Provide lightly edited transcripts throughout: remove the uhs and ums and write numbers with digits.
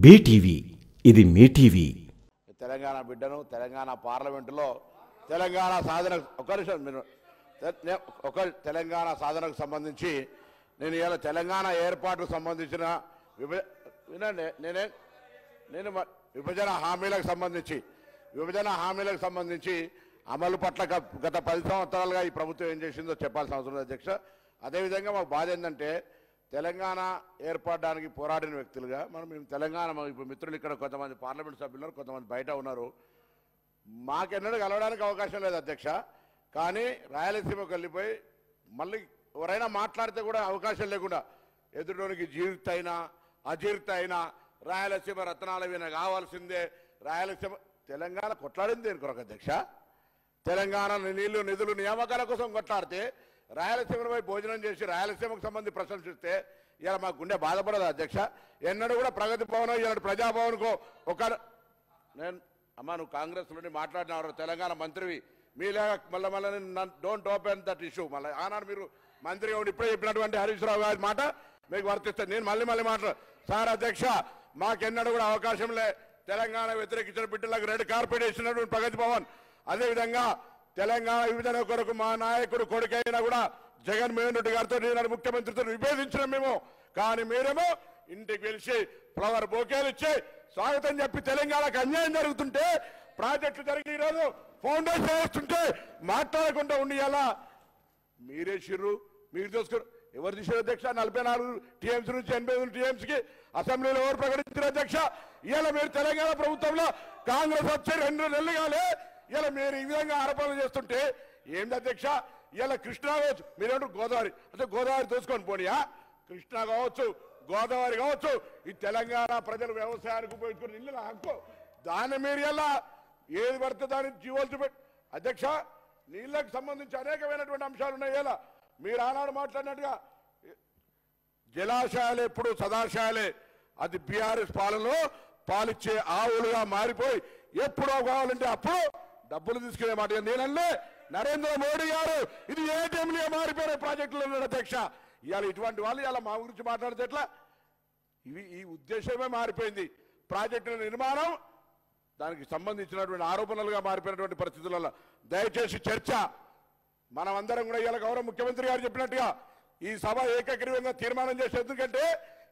BTV ఇది మీ TV. Telangana బిడ్డను తెలంగాణ పార్లమెంటులో తెలంగాణ సాధన తెలంగాణ సాధనకు సంబంధించి నేను ఇవాళ తెలంగాణ ఏర్పాటుకు సంబంధించిన విభజన హామీలకు సంబంధించి అమలు పట్ల గత 10 సంవత్సరాలుగా ఈ ప్రభుత్వం ఏం చేసిందో చెప్పాల్సిన అవసరం ఉంది అధ్యక్ష. అదేవిధంగా మాకు బాధ ఏంటంటే తెలంగాణ ఏర్పడడానికి పోరాడిన వ్యక్తులుగా మేము తెలంగాణ ఇప్పుడు మిత్రులు ఇక్కడ కొంతమంది పార్లమెంట్ సభ్యులు ఉన్నారు, కొంతమంది బయట ఉన్నారు. మాకెన్నడూ కలవడానికి అవకాశం లేదు అధ్యక్ష. కానీ రాయలసీమకు వెళ్ళిపోయి మళ్ళీ ఎవరైనా మాట్లాడితే కూడా అవకాశం లేకుండా ఎదురులోనికి జీవిత అయినా అజీర్త అయినా రాయలసీమ రత్నాల వీణ కావాల్సిందే. రాయలసీమ తెలంగాణ కొట్లాడింది దేని కొరకు అధ్యక్ష? తెలంగాణ నీళ్లు నిధులు నియామకాల కోసం కొట్లాడితే రాయలసీమపై భోజనం చేసి రాయలసీమకు సంబంధించి ప్రశంసిస్తే ఇలా మా గుండె బాధపడదు అధ్యక్ష. ఎన్నడూ కూడా ప్రగతి భవన్ ఇలాంటి ప్రజాభవన్కో నేను నువ్వు కాంగ్రెస్లోని మాట్లాడినారు తెలంగాణ మంత్రివి, మీలాగా మళ్ళీ డోంట్ ఓపెన్ దట్ ఇష్యూ. మళ్ళీ ఆనాడు మీరు మంత్రిగా ఉండి ఇప్పుడే చెప్పినటువంటి హరీష్ రావు గారి మాట మీకు వర్తిస్తుంది. నేను మళ్ళీ మాట్లాడు సార్ అధ్యక్ష, మాకెన్నడూ కూడా అవకాశం లే తెలంగాణ వ్యతిరేకించిన బిడ్డలకు రెడ్ కార్పెట్ వేసినటువంటి ప్రగతి భవన్. అదేవిధంగా తెలంగాణ విభజన కొరకు మా నాయకుడు కొడుకైనా కూడా జగన్మోహన్ రెడ్డి గారితో నేను ముఖ్యమంత్రితో విభేదించిన మేము. కానీ మీరేమో ఇంటికి పిలిచి ఫ్లవర్ బొకేలు ఇచ్చి స్వాగతం చెప్పి తెలంగాణకు అన్యాయం జరుగుతుంటే ప్రాజెక్టులు జరిగి ఈరోజు ఫౌండేషన్ వేస్తుంటే మాట్లాడకుండా ఉండియాలా మీరే చిర్రు మీరు చూసుకున్నారు. ఎవరు తీసారు అధ్యక్ష? 44 టీఎంసీ నుంచి 88 టీఎంసీకి అసెంబ్లీలో ఎవరు ప్రకటించారు అధ్యక్ష? ఇవాళ మీరు తెలంగాణ ప్రభుత్వంలో కాంగ్రెస్ వచ్చి 2 నెలలు కాలే ఇలా మీరు ఈ విధంగా ఆరోపణలు చేస్తుంటే ఏంటి అధ్యక్ష? ఇలా కృష్ణా కావచ్చు, మీరేంటూ గోదావరి అంటే గోదావరి దోసుకొని పోనీయా? కృష్ణా కావచ్చు, గోదావరి కావచ్చు, ఈ తెలంగాణ ప్రజలు వ్యవసాయానికి ఉపయోగించుకుని ఇల్లు హక్కు. దాన్ని మీరు ఎలా ఏది పడితే దాన్ని జీవోలు చూపెట్టి అధ్యక్ష, నీళ్ళకు సంబంధించి అనేకమైనటువంటి అంశాలు ఉన్నాయి. ఇలా మీరు ఆనాడు మాట్లాడినట్టుగా జలాశయాలు ఎప్పుడు సదాశయాలే, అది బీఆర్ఎస్ పాలనలో పాలిచ్చే ఆవులుగా మారిపోయి ఎప్పుడో కావాలంటే అప్పుడు డబ్బులు తీసుకునే మాట. నేనల్లే నరేంద్ర మోడీ గారు ఇది ఏటీఎంలుగా మారిపోయిన ప్రాజెక్టులు ఉన్నాడు అధ్యక్ష. ఇవాళ ఇటువంటి వాళ్ళు ఇలా మా గురించి మాట్లాడితే ఎట్లా? ఈ ఉద్దేశమే మారిపోయింది. ప్రాజెక్టుల నిర్మాణం దానికి సంబంధించినటువంటి ఆరోపణలుగా మారిపోయినటువంటి పరిస్థితులలో దయచేసి చర్చ మనమందరం కూడా ఇవాళ గౌరవ ముఖ్యమంత్రి గారు చెప్పినట్టుగా ఈ సభ ఏకగ్రీవంగా తీర్మానం చేసే, ఎందుకంటే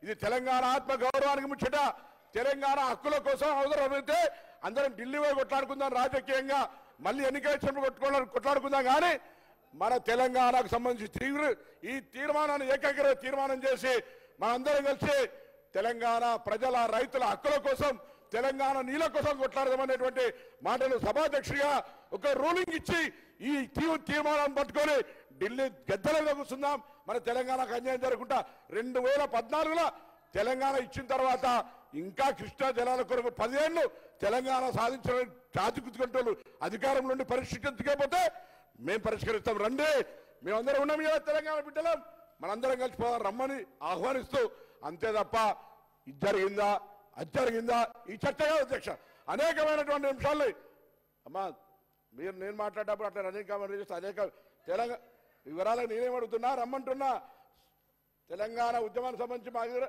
ఇది తెలంగాణ ఆత్మ గౌరవానికి ముచ్చట. తెలంగాణ హక్కుల కోసం అవసరమైతే అందరం ఢిల్లీ పోయి కొట్లాడుకుందాం, రాజకీయంగా మళ్ళీ ఎన్నికల కొట్లాడుకుందాం. కానీ మన తెలంగాణకు సంబంధించి ఈ తీర్మానాన్ని ఏకగ్రీవ తీర్మానం చేసి మనందరం కలిసి తెలంగాణ ప్రజల రైతుల హక్కుల కోసం తెలంగాణ నీళ్ళ కోసం కొట్లాడదామనేటువంటి మాటలు సభాధ్యక్షుడిగా ఒక రూలింగ్ ఇచ్చి ఈ తీర్మానాన్ని పట్టుకొని ఢిల్లీ గద్దెలలో కూర్చుందాం. మన తెలంగాణకు అన్యాయం జరగకుండా 2014లో తెలంగాణ ఇచ్చిన తర్వాత ఇంకా కృష్ణా జలాల కొరకు 10 ఏళ్ళు తెలంగాణ సాధించిన చాచుకుంటూ అధికారం నుండి పరిష్కరించకపోతే మేము పరిష్కరిస్తాం. రండి, మేమందరం ఉన్నాం కదా తెలంగాణ బిడ్డలం, మనందరం కలిసిపోదాం రమ్మని ఆహ్వానిస్తూ. అంతే తప్ప ఇది జరిగిందా అది జరిగిందా ఈ చర్చ కాదు అధ్యక్ష. అనేకమైనటువంటి అంశాలు అమ్మా నేను మాట్లాడేటప్పుడు అట్లా అనేక తెలంగాణ వివరాలకు నేనేమడుగుతున్నా రమ్మంటున్నా. తెలంగాణ ఉద్యమానికి సంబంధించి మా దగ్గర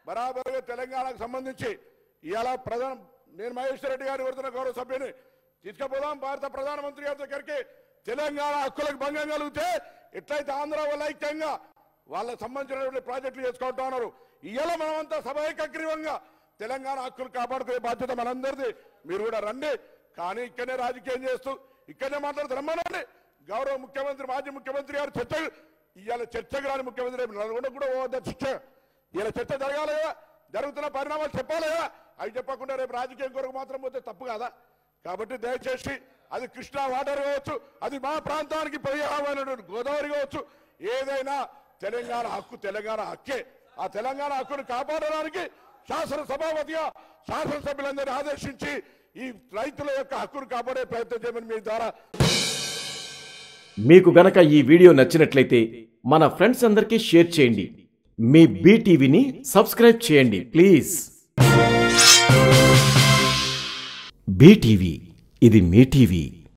బరాబరుగా తెలంగాణకు సంబంధించి ఇవాళ నేను మహేశ్వర్ రెడ్డి గారు ఎవరుతున్న గౌరవ సభ్యుని తీసుకుపోదాం భారత ప్రధానమంత్రి గారి దగ్గరికి. తెలంగాణ హక్కులకు భంగం కలిగితే ఎట్లయితే ఆంధ్ర వల్ల ఐక్యంగా వాళ్ళకు సంబంధించినటువంటి ప్రాజెక్టులు చేసుకుంటా ఉన్నారు. ఇవాళ మనమంతా సభ ఏకగ్రీవంగా తెలంగాణ హక్కులు కాపాడుకునే బాధ్యత మనందరిది. మీరు కూడా రండి, కానీ ఇక్కడనే రాజకీయం చేస్తూ ఇక్కడనే మాట్లాడుతూ రమ్మనండి. గౌరవ ముఖ్యమంత్రి మాజీ ముఖ్యమంత్రి గారు ఇవాళ చర్చకు రాని ముఖ్యమంత్రి నల్గొండ కూడా చర్చ ఇలా చర్చ జరగాలి కదా, జరుగుతున్న పరిణామాలు చెప్పాలి కదా. అవి చెప్పకుండా రేపు రాజకీయం కొరకు మాత్రం పోతే తప్పు కాదా? కాబట్టి దయచేసి అది కృష్ణా వాటర్ కావచ్చు, అది మా ప్రాంతానికి పర్యావరణమైనటువంటి గోదావరి కావచ్చు, ఏదైనా తెలంగాణ హక్కు తెలంగాణ హక్కే. ఆ తెలంగాణ హక్కును కాపాడడానికి శాసనసభాపతిగా శాసనసభ్యులందరినీ ఆదేశించి ఈ రైతుల యొక్క హక్కును కాపాడే ప్రయత్నం చేయమని మీ ద్వారా. మీకు గనక ఈ వీడియో నచ్చినట్లయితే మన ఫ్రెండ్స్ అందరికీ షేర్ చేయండి. మీ బీటీవీని సబ్స్క్రైబ్ చేయండి ప్లీజ్. బీటీవీ ఇది మీ టీవీ.